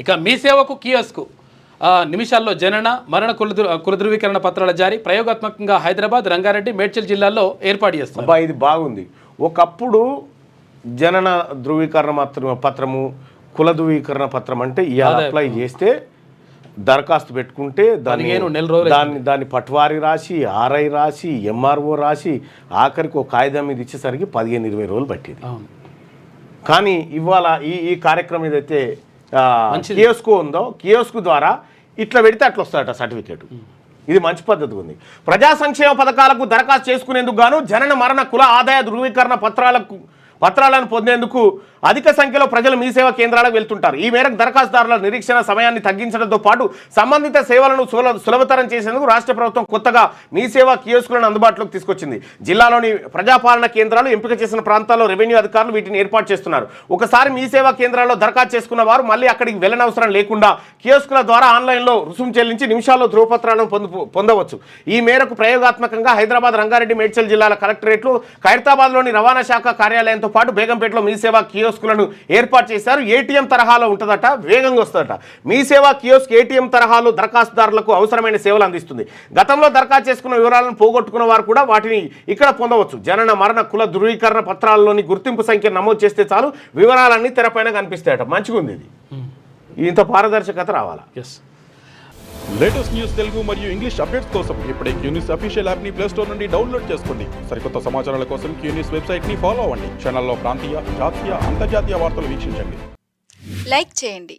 ఇక మీ సేవకు కియోస్కు నిమిషాల్లో జనన మరణ కుల ధృవీకరణ పత్రాల జారీ ప్రయోగాత్మకంగా హైదరాబాద్, రంగారెడ్డి, మేడ్చల్ జిల్లాల్లో ఏర్పాటు చేస్తారు. ఇది బాగుంది. ఒకప్పుడు జనన ధృవీకరణ పత్రము, కుల ధృవీకరణ పత్రం అంటే ఇవాళ అప్లై చేస్తే దరఖాస్తు పెట్టుకుంటే దాన్ని పట్వారీ రాసి, ఆర్ఐ రాసి, ఎంఆర్ఓ రాసి ఆఖరికి ఒక కాగితం మీద ఇచ్చేసరికి 15-20 రోజులు పట్టేది. కానీ ఇవాళ ఈ కార్యక్రమం ఏదైతే కియోస్కో ఉందో, కియోస్కు ద్వారా ఇట్లా పెడితే అట్లా వస్తాడట సర్టిఫికేట్. ఇది మంచి పద్ధతి ఉంది. ప్రజా సంక్షేమ పథకాలకు దరఖాస్తు చేసుకునేందుకు గాను జనన మరణ కుల ఆదాయ ధృవీకరణ పత్రాలను పొందేందుకు అధిక సంఖ్యలో ప్రజలు మీ సేవా కేంద్రాలకు వెళ్తుంటారు. ఈ మేరకు దరఖాస్తుదారుల నిరీక్షణ సమయాన్ని తగ్గించడంతో పాటు సంబంధిత సేవలను సులభతరం చేసేందుకు రాష్ట్ర ప్రభుత్వం కొత్తగా మీ సేవా కియోస్కులను అందుబాటులోకి తీసుకొచ్చింది. జిల్లాలోని ప్రజాపాలన కేంద్రాలు ఎంపిక చేసిన ప్రాంతాల్లో రెవెన్యూ అధికారులు వీటిని ఏర్పాటు చేస్తున్నారు. ఒకసారి మీ సేవా కేంద్రాల్లో దరఖాస్తు చేసుకున్న వారు మళ్ళీ అక్కడికి వెళ్ళనవసరం లేకుండా కియోస్కుల ద్వారా ఆన్లైన్లో రుసుము చెల్లించి నిమిషాల్లో ధృవపత్రాలను పొందవచ్చు. ఈ మేరకు ప్రయోగాత్మకంగా హైదరాబాద్, రంగారెడ్డి, మేడ్చల్ జిల్లాల కలెక్టరేట్లు, ఖైరతాబాద్లోని రవాణా శాఖ కార్యాలయంతో పాటు బేగంపేటలో మీ సేవా కియోస్కులను ఏర్పాటు చేశారు. ఏటీఎం తరహాలో ఉంటుందట, వేగంగా వస్తుందట. మీ సేవా కియోస్క్ ఏటీఎం తరహాలో దరఖాస్తుదారులకు అవసరమైన సేవలు అందిస్తుంది. గతంలో దరఖాస్తు చేసుకున్న వివరాలను పోగొట్టుకున్న వారు కూడా వాటిని ఇక్కడ పొందవచ్చు. జనన మరణ కుల ధృవీకరణ పత్రాల్లోని గుర్తింపు సంఖ్య నమోదు చేస్తే చాలు వివరాలన్నీ తెరపైన కనిపిస్తాయట. మంచిగా ఉంది ఇది. ఇంత పారదర్శకత రావాలా. లేటెస్ట్ న్యూస్ తెలుగు మరియు ఇంగ్లీష్ అప్డేట్స్ కోసం ఇప్పుడే క్యూన్యూస్ అఫీషియల్ యాప్ ని ప్లే స్టోర్ నుండి డౌన్లోడ్ చేసుకోండి. సరికొత్త సమాచారాల కోసం క్యూన్యూస్ వెబ్సైట్ ని ఫాలో అవ్వండి. ఛానల్లో ప్రాంతీయ, జాతీయ, అంతర్జాతీయ వార్తలు వీక్షించండి. లైక్ చేయండి.